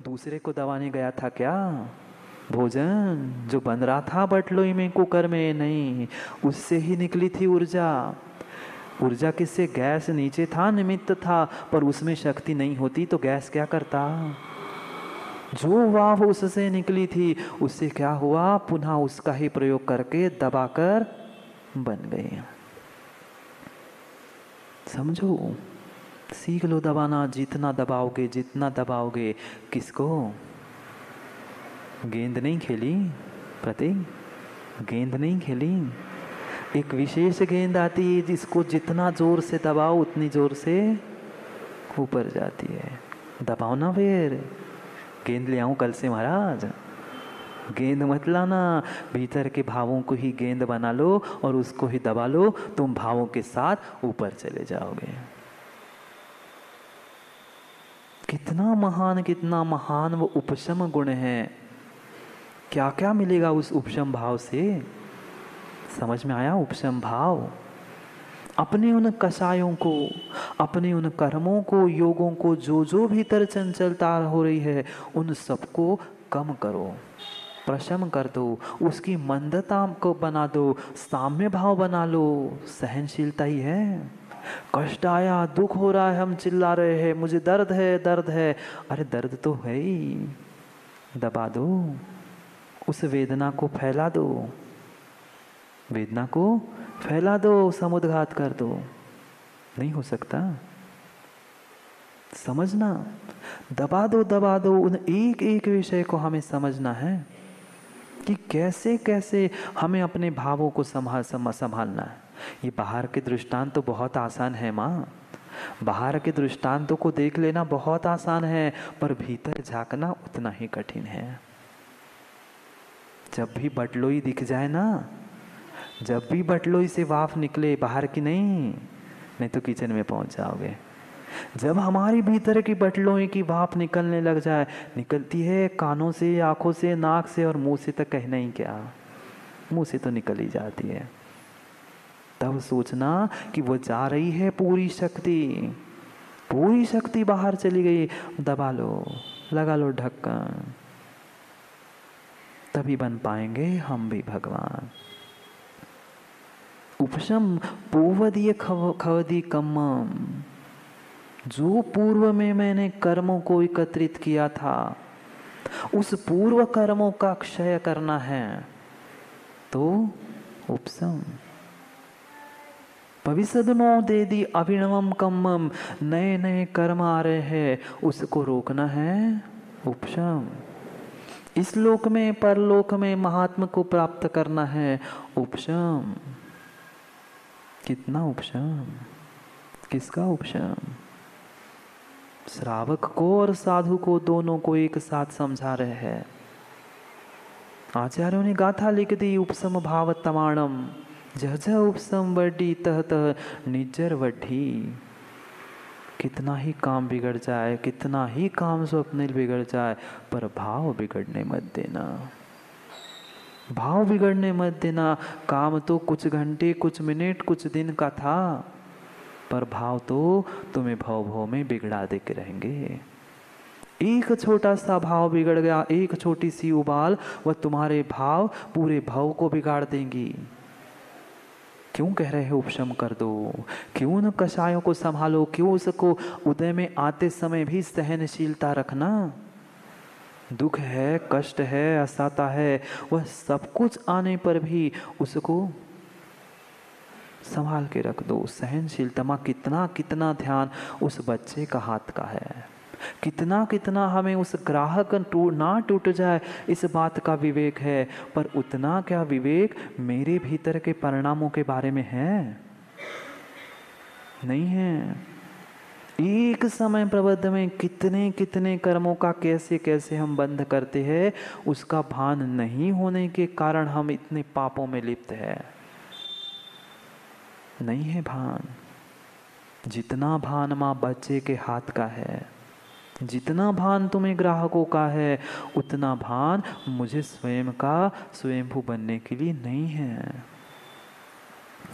दूसरे को दबाने गया था क्या? भोजन जो बन रहा था बटलोई में, कुकर में नहीं, उससे ही निकली थी ऊर्जा। ऊर्जा किससे? गैस नीचे था, निमित्त था, पर उसमें शक्ति नहीं होती तो गैस क्या करता? जो वाव उससे निकली थी, उससे क्या हुआ? पुनः उसका ही प्रयोग करके दबाकर बन गई। समझो, सीख लो दबाना। जितना दबाओगे, जितना दबाओगे। किसको? गेंद नहीं खेली प्रतीक? गेंद नहीं खेली? एक विशेष गेंद आती है जिसको जितना जोर से दबाओ उतनी जोर से ऊपर जाती है। दबाओ ना फिर। गेंद ले आऊं कल से महाराज? गेंद मत लाना, भीतर के भावों को ही गेंद बना लो और उसको ही दबा लो, तुम भावों के साथ ऊपर चले जाओगे। कितना महान वो उपशम गुण है। क्या क्या मिलेगा उस उपशम भाव से? समझ में आया? उपशम भाव अपने उन कषायों को, अपने उन कर्मों को, योगों को, जो जो भीतर चंचलता हो रही है उन सबको कम करो, प्रशम कर दो, उसकी मंदता को बना दो, साम्य भाव बना लो। सहनशीलता ही है। कष्ट आया, दुख हो रहा है, हम चिल्ला रहे हैं, मुझे दर्द है, दर्द है। अरे दर्द तो है ही, दबा दो, उस वेदना को फैला दो, वेदना को फैला दो, समुद्घात कर दो। नहीं हो सकता? समझना, दबा दो, दबा दो। उन एक एक विषय को हमें समझना है कि कैसे कैसे हमें अपने भावों को संभालना है। ये बाहर के दृष्टांत तो बहुत आसान है माँ, बाहर के दृष्टांतों को देख लेना बहुत आसान है, पर भीतर झांकना उतना ही कठिन है। जब भी बटलोई दिख जाए ना, जब भी बटलोई से वाफ निकले, बाहर की नहीं तो किचन में पहुंच जाओगे। जब हमारी भीतर की बटलोई की वाफ निकलने लग जाए, निकलती है कानों से, आंखों से, नाक से और मुंह से, तक कहना ही क्या, मुंह से तो निकल ही जाती है। तब सोचना कि वो जा रही है पूरी शक्ति, पूरी शक्ति बाहर चली गई। दबा लो, लगा लो ढक्कन, तभी बन पाएंगे हम भी भगवान। उपशम पूर्वदीय खवदी कम्मम, जो पूर्व में मैंने कर्मों को एकत्रित किया था, उस पूर्व कर्मों का क्षय करना है तो उपशम। भविष्यदनो दे दी अभिनवम कम्मम, नए नए कर्म आ रहे हैं, उसको रोकना है उपशम। इस लोक में, परलोक में महात्मा को प्राप्त करना है उपशम। कितना उपशम? किसका उपशम? श्रावक को और साधु को, दोनों को एक साथ समझा रहे हैं। आचार्यों ने गाथा लिख दी, उपशम भाव तमाणम, जह उपशम वड्डी तह तह निज्जर वड्डी। कितना ही काम बिगड़ जाए, कितना ही काम स्वप्निल बिगड़ जाए, पर भाव बिगड़ने मत देना, भाव बिगड़ने मत देना। काम तो कुछ घंटे, कुछ मिनट, कुछ दिन का था, पर भाव तो तुम्हें भव भव में बिगड़ा दे के रहेंगे। एक छोटा सा भाव बिगड़ गया, एक छोटी सी उबाल, वह तुम्हारे भाव पूरे भव को बिगाड़ देंगी। क्यों कह रहे हो उपशम कर दो? क्यों न कषायों को संभालो? क्यों उसको उदय में आते समय भी सहनशीलता रखना? दुख है, कष्ट है, असाता है, वह सब कुछ आने पर भी उसको संभाल के रख दो। सहनशीलता में कितना कितना ध्यान उस बच्चे का हाथ का है, कितना कितना हमें उस ग्राहक ना टूट जाए इस बात का विवेक है, पर उतना क्या विवेक मेरे भीतर के परिणामों के बारे में है? नहीं है। एक समय प्रबंध में कितने कितने कर्मों का कैसे कैसे हम बंध करते हैं, उसका भान नहीं होने के कारण हम इतने पापों में लिप्त है। नहीं है भान। जितना भान माँ बच्चे के हाथ का है, जितना भान तुम्हें ग्राहकों का है, उतना भान मुझे स्वयं का स्वयंभू बनने के लिए नहीं है।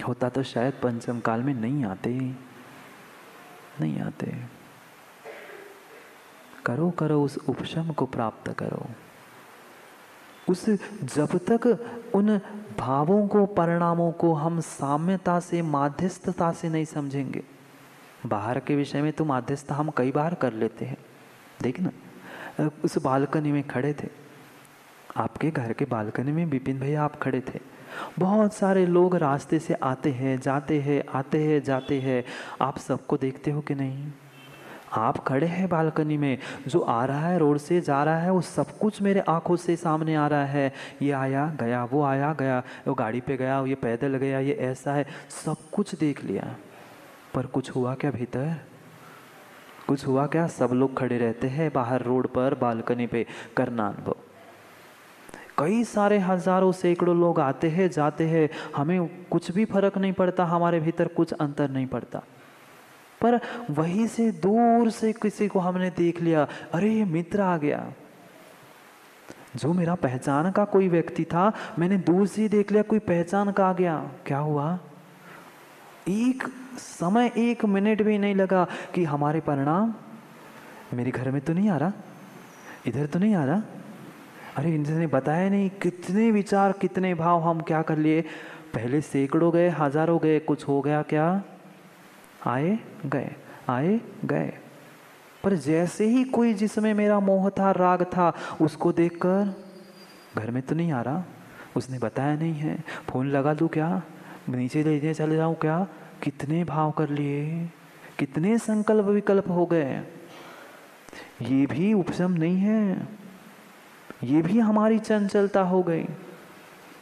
होता तो शायद पंचम काल में नहीं आते, नहीं आते। करो करो उस उपशम को प्राप्त करो। उस जब तक उन भावों को, परिणामों को हम साम्यता से, माध्यस्थता से नहीं समझेंगे। बाहर के विषय में तो माध्यस्थता हम कई बार कर लेते हैं। देखना, उस बालकनी में खड़े थे, आपके घर के बालकनी में विपिन भैया आप खड़े थे। बहुत सारे लोग रास्ते से आते हैं, जाते हैं, आते हैं, जाते हैं। आप सबको देखते हो कि नहीं? आप खड़े हैं बालकनी में, जो आ रहा है, रोड से जा रहा है, वो सब कुछ मेरे आंखों से सामने आ रहा है। ये आया गया, वो आया गया, वो गाड़ी पे गया, ये पैदल गया, ये ऐसा है, सब कुछ देख लिया। पर कुछ हुआ क्या भीतर? कुछ हुआ क्या? सब लोग खड़े रहते हैं बाहर रोड पर, बालकनी पे, करना अनुभव। कई सारे हजारों सैकड़ों लोग आते हैं, जाते हैं, हमें कुछ भी फर्क नहीं पड़ता, हमारे भीतर कुछ अंतर नहीं पड़ता। पर वहीं से दूर से किसी को हमने देख लिया, अरे ये मित्र आ गया। जो मेरा पहचान का कोई व्यक्ति था, मैंने दूर से ही देख लिया, कोई पहचान का आ गया। क्या हुआ? एक समय, एक मिनट भी नहीं लगा कि हमारे परिणाम मेरे घर में तो नहीं आ रहा, इधर तो नहीं आ रहा, अरे इन्होंने बताया नहीं। कितने विचार, कितने भाव हम क्या कर लिए। पहले सैकड़ों गए, हजारों गए, कुछ हो गया क्या? आए गए, आए गए। पर जैसे ही कोई जिसमें मेरा मोह था, राग था, उसको देखकर घर में तो नहीं आ रहा, उसने बताया नहीं है, फोन लगा दूं क्या, नीचे लेने चले जाऊं क्या? कितने भाव कर लिए, कितने संकल्प विकल्प हो गए। ये भी उपशम नहीं है, ये भी हमारी चंचलता हो गई।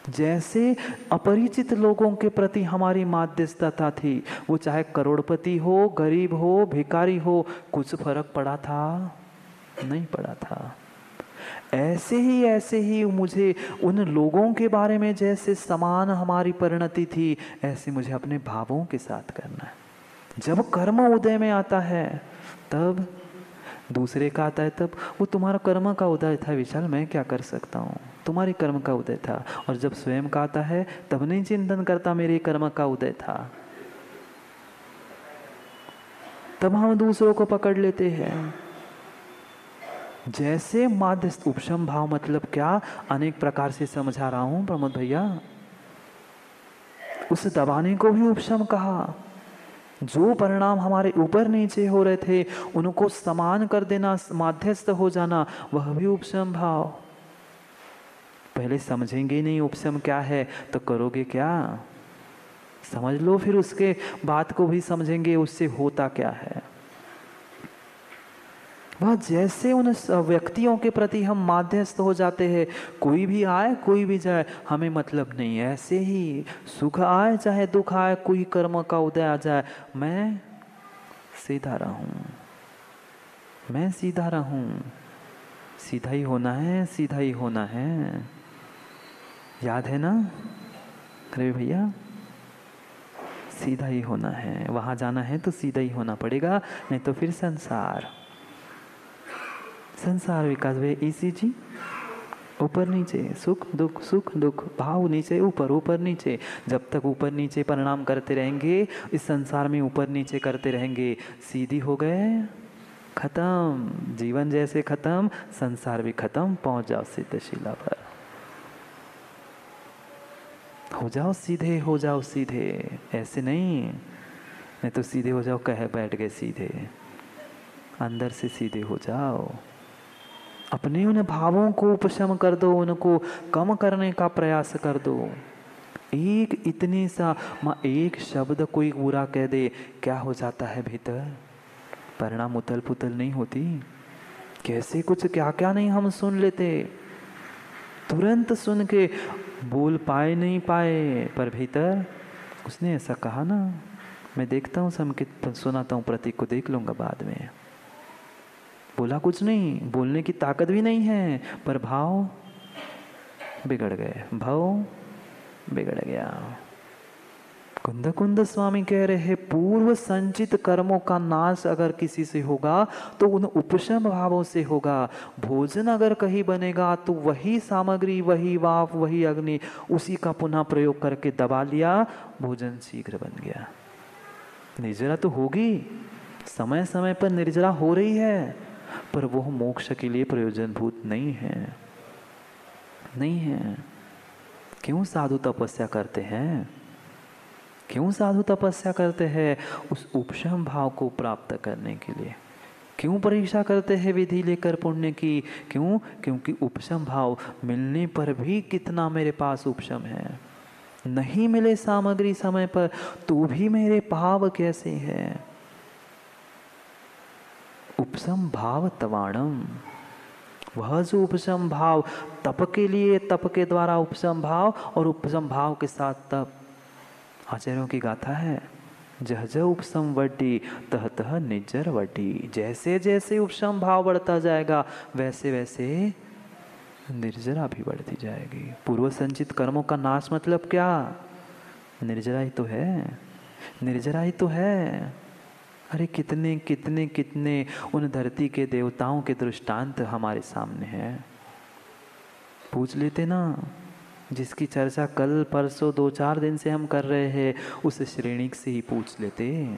जैसे अपरिचित लोगों के प्रति हमारी माध्यस्थता थी, वो चाहे करोड़पति हो, गरीब हो, भिखारी हो, कुछ फर्क पड़ा था? नहीं पड़ा था। ऐसे ही मुझे उन लोगों के बारे में जैसे समान हमारी परिणति थी, ऐसे मुझे अपने भावों के साथ करना है। जब कर्म उदय में आता है, तब दूसरे का आता है, तब वो तुम्हारा कर्म का उदय था विशाल, मैं क्या कर सकता हूँ, तुम्हारे कर्म का उदय था। और जब स्वयं का आता है, तब नहीं चिंतन करता मेरे कर्म का उदय था। तब हम दूसरों को पकड़ लेते हैं। जैसे माध्यस्थ उपशम भाव मतलब क्या, अनेक प्रकार से समझा रहा हूं प्रमोद भैया। उस दबाने को भी उपशम कहा। जो परिणाम हमारे ऊपर नीचे हो रहे थे, उनको समान कर देना, माध्यस्थ हो जाना, वह भी उपशम भाव। पहले समझेंगे नहीं उपशम क्या है, तो करोगे क्या? समझ लो, फिर उसके बात को भी समझेंगे, उससे होता क्या है। वह जैसे उन व्यक्तियों के प्रति हम माध्यस्थ हो जाते हैं, कोई भी आए, कोई भी जाए, हमें मतलब नहीं है। ऐसे ही सुख आए चाहे दुख आए, कोई कर्म का उदय आ जाए, मैं सीधा रहूं, मैं सीधा रहूं। सीधा ही होना है, सीधा ही होना है। याद है ना रवि भैया? सीधा ही होना है। वहां जाना है तो सीधा ही होना पड़ेगा, नहीं तो फिर संसार विकास वे ईसीजी, ऊपर नीचे, सुख दुख, भाव नीचे ऊपर, ऊपर नीचे। जब तक ऊपर नीचे परिणाम करते रहेंगे, इस संसार में ऊपर नीचे करते रहेंगे, सीधी हो गए, खत्म। जीवन जैसे खत्म, संसार भी खत्म। पहुंच जाओ सिद्ध शिला पर, हो जाओ सीधे, हो जाओ सीधे। ऐसे नहीं तो सीधे हो जाओ, कहे बैठ गए सीधे। अंदर से सीधे हो जाओ। अपने उन भावों को उपशम कर दो, उनको कम करने का प्रयास कर दो। एक इतनी सा एक शब्द कोई बुरा कह दे, क्या हो जाता है भीतर? परिणाम उथल पुथल नहीं होती? कैसे कुछ क्या क्या नहीं हम सुन लेते, तुरंत सुन के बोल पाए नहीं पाए, पर भीतर उसने ऐसा कहा ना, मैं देखता हूँ, संकेत सुनाता हूँ, प्रतीक को देख लूंगा बाद में। बोला कुछ नहीं, बोलने की ताकत भी नहीं है, पर भाव बिगड़ गए, भाव बिगड़ गया। कुंद स्वामी कह रहे, पूर्व संचित कर्मों का नाश अगर किसी से होगा तो उन उपशम भावों से होगा। भोजन अगर कहीं बनेगा तो वही सामग्री, वही वाफ, वही अग्नि, उसी का पुनः प्रयोग करके दबा लिया, भोजन शीघ्र बन गया। निर्जरा तो होगी, समय समय पर निर्जरा हो रही है, पर वो मोक्ष के लिए प्रयोजनभूत नहीं है, नहीं है। क्यों साधु तपस्या करते हैं? क्यों साधु तपस्या करते हैं? उस उपशम भाव को प्राप्त करने के लिए। क्यों परीक्षा करते हैं विधि लेकर पुण्य की? क्यों? क्योंकि उपशम भाव मिलने पर भी कितना मेरे पास उपशम है, नहीं मिले सामग्री समय पर तो भी मेरे भाव कैसे हैं? उपशम भाव तवाणम, वह जो उपशम भाव तप के लिए, तप के द्वारा उपशम भाव और उपशम भाव के साथ तप, आचार्यों की गाथा है, जह जह उपशम वड्डी तह तह निजर वड्डी। जैसे जैसे उपशम भाव बढ़ता जाएगा वैसे वैसे निर्जरा भी बढ़ती जाएगी। पूर्व संचित कर्मों का नाश मतलब क्या? निर्जरा ही तो है, निर्जरा ही तो है। अरे कितने कितने कितने उन धरती के देवताओं के दृष्टांत हमारे सामने हैं। पूछ लेते ना, जिसकी चर्चा कल परसों 2-4 दिन से हम कर रहे हैं, उस श्रेणी से ही पूछ लेते,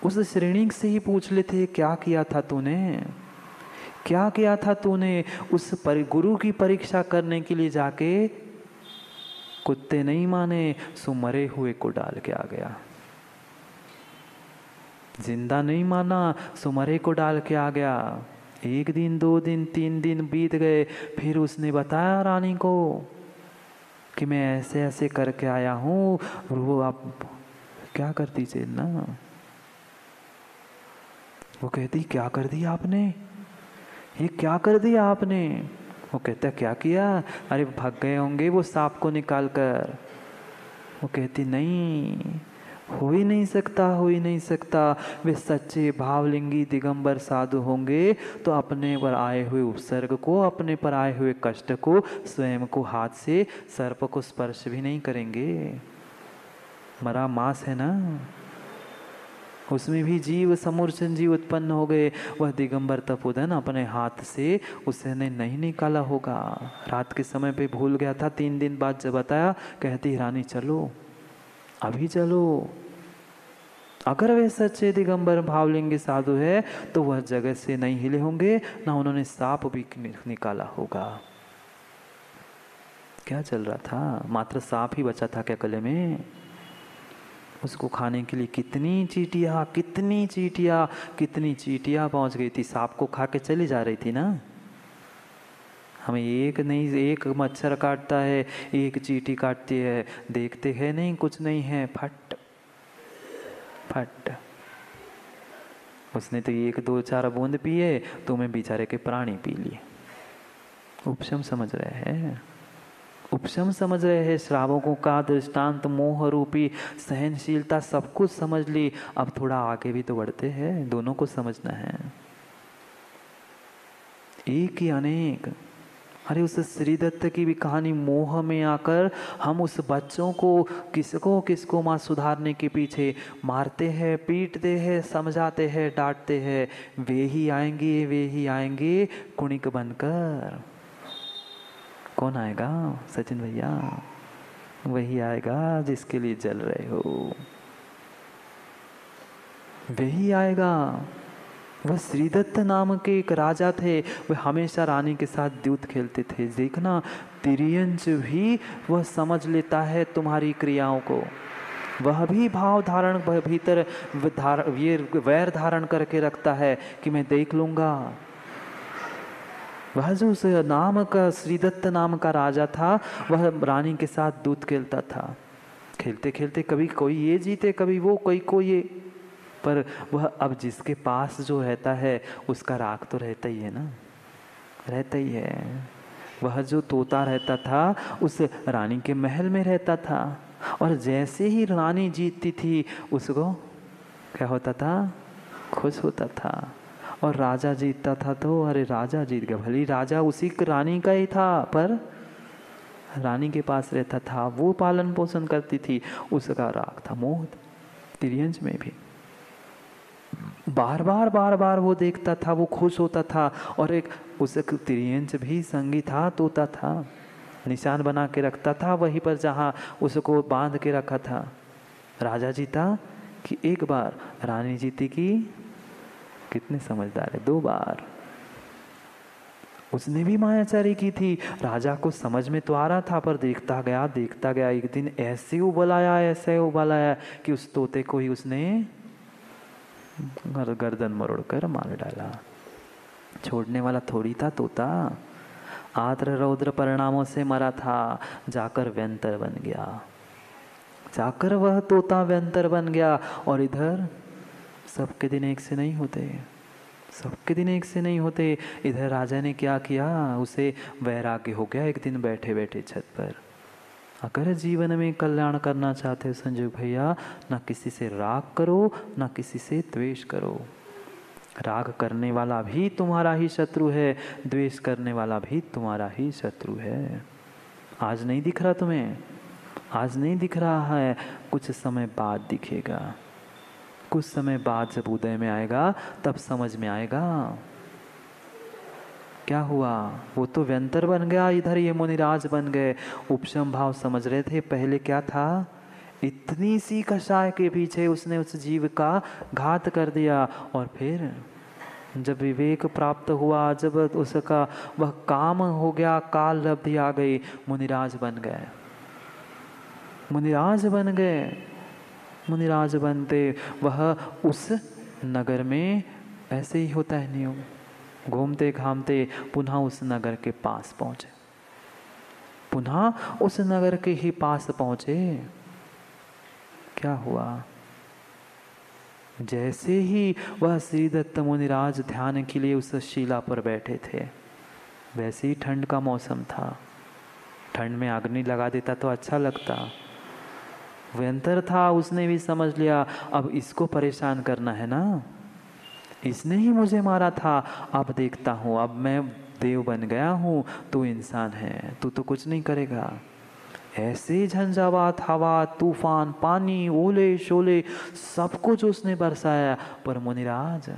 उस श्रेणी से ही पूछ लेते, क्या किया था तूने, क्या किया था तूने? उस गुरु की परीक्षा करने के लिए जाके कुत्ते नहीं माने सो मरे हुए को डाल के आ गया, जिंदा नहीं माना सो मरे को डाल के आ गया। 1 दिन 2 दिन 3 दिन बीत गए, फिर उसने बताया रानी को कि मैं ऐसे ऐसे करके आया हूँ। वो आप क्या करती थी ना, वो कहती क्या कर दिया आपने, ये क्या कर दिया आपने? वो कहता क्या किया? अरे भाग गए होंगे वो सांप को निकाल कर। वो कहती नहीं, हो ही नहीं सकता, हो ही नहीं सकता। वे सच्चे भावलिंगी दिगंबर साधु होंगे तो अपने पर आए हुए उपसर्ग को, अपने पर आए हुए कष्ट को स्वयं को हाथ से सर्प को स्पर्श भी नहीं करेंगे। मरा मांस है ना, उसमें भी जीव, समूर्छन जीव उत्पन्न हो गए। वह दिगंबर तपोधन अपने हाथ से उसने नहीं निकाला होगा। रात के समय पे भूल गया था, 3 दिन बाद जब बताया, कहती रानी चलो अभी चलो। अगर वे सच्चे दिगंबर भावलिंगी साधु है तो वह जगह से नहीं हिले होंगे, ना उन्होंने सांप भी निकाला होगा। क्या चल रहा था? मात्र सांप ही बचा था क्या गले में? उसको खाने के लिए कितनी चींटियां, कितनी चींटियां, कितनी चींटियां पहुंच गई थी। सांप को खा के चली जा रही थी ना। हमें एक नहीं, एक मच्छर काटता है, एक चींटी काटती है, देखते हैं नहीं कुछ नहीं है, फट फट। उसने तो 1-2-4 बूंद पिए, तुम्हें बेचारे के प्राणी पी लिए। उपशम समझ रहे हैं, उपशम समझ रहे हैं। श्रावकों का दृष्टांत, मोह रूपी सहनशीलता सब कुछ समझ ली। अब थोड़ा आगे भी तो बढ़ते हैं, दोनों को समझना है। एक ही अनेक। अरे उस श्रीदत्त की भी कहानी, मोह में आकर हम उस बच्चों को किसको किसको माँ सुधारने के पीछे मारते हैं, पीटते हैं, समझाते हैं, डांटते हैं। वे ही आएंगे, वे ही आएंगे कुणिक बनकर। कौन आएगा? सचिन भैया, वही आएगा जिसके लिए जल रहे हो, वही आएगा। वह श्रीदत्त नाम के एक राजा थे, वह हमेशा रानी के साथ द्यूत खेलते थे। देखना, तिर्यंच भी वह समझ लेता है तुम्हारी क्रियाओं को। वह भी भाव धारण भीतर वैर धारण करके रखता है कि मैं देख लूंगा। वह जो उस नाम का श्रीदत्त नाम का राजा था, वह रानी के साथ दूत खेलता था। खेलते खेलते कभी कोई ये जीते, कभी वो, कोई को ये। पर वह अब जिसके पास जो रहता है उसका राग तो रहता ही है ना, रहता ही है। वह जो तोता रहता था उस रानी के महल में रहता था, और जैसे ही रानी जीतती थी उसको क्या होता था? खुश होता था। और राजा जीतता था तो अरे राजा जीत गया, भली राजा उसी रानी का ही था, पर रानी के पास रहता था, वो पालन पोषण करती थी, उसका राग था मोह। तिर्यंच में भी बार बार वो देखता था, वो खुश होता था। और एक उस तिर्यंच भी संगी था, तोता था, निशान बना के रखता था वहीं पर जहाँ उसको बांध के रखा था। राजा जीता कि एक बार, रानी जीती कितने समझदार है, 2 बार। उसने भी मायाचारी की थी। राजा को समझ में तो आ रहा था, पर देखता गया। एक दिन ऐसे उबलाया कि उस तोते को ही उसने गर्दन मरोड़ कर मार डाला। छोड़ने वाला थोड़ी था तोता। आद्र रौद्र परिणामों से मरा था, जाकर व्यंतर बन गया। जाकर वह तोता व्यंतर बन गया। और इधर सबके दिन एक से नहीं होते, सबके दिन एक से नहीं होते। इधर राजा ने क्या किया, उसे वैराग्य हो गया एक दिन बैठे बैठे छत पर। अगर जीवन में कल्याण करना चाहते हो संजय भैया, ना किसी से राग करो, ना किसी से द्वेष करो। राग करने वाला भी तुम्हारा ही शत्रु है, द्वेष करने वाला भी तुम्हारा ही शत्रु है। आज नहीं दिख रहा तुम्हें, आज नहीं दिख रहा है, कुछ समय बाद दिखेगा। कुछ समय बाद जब उदय में आएगा तब समझ में आएगा क्या हुआ। वो तो व्यंतर बन गया, इधर ये मुनिराज बन गए। उपशम भाव समझ रहे थे, पहले क्या था, इतनी सी कषाय के पीछे उसने उस जीव का घात कर दिया। और फिर जब विवेक प्राप्त हुआ, जब उसका वह काम हो गया, काल लब्धि आ गई, मुनिराज बन गए। मुनिराज बन गए। मुनिराज बनते वह उस नगर में ऐसे ही होता है नियम, घूमते घामते पुनः उस नगर के पास पहुंचे, पुनः उस नगर के ही पास पहुंचे। क्या हुआ, जैसे ही वह श्रीदत्त मुनिराज ध्यान के लिए उस शिला पर बैठे थे, वैसे ही ठंड का मौसम था। ठंड में अग्नि लगा देता तो अच्छा लगता। व्यंतर था, उसने भी समझ लिया अब इसको परेशान करना है ना, इसने ही मुझे मारा था। अब देखता हूँ, अब मैं देव बन गया हूँ, तू इंसान है, तू तो कुछ नहीं करेगा। ऐसे झंझावात, हवा, तूफान, पानी, ओले शोले, सब कुछ उसने बरसाया। पर मुनिराज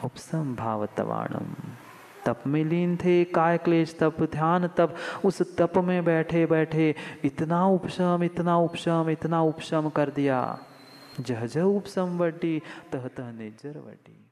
उपसम भावतवाणम, तप में लीन थे। काय क्लेश तप, ध्यान तप। उस तप में बैठे बैठे इतना उपशम कर दिया। जह जह उपसम वड्डी तह तह निज्जर वड्डी।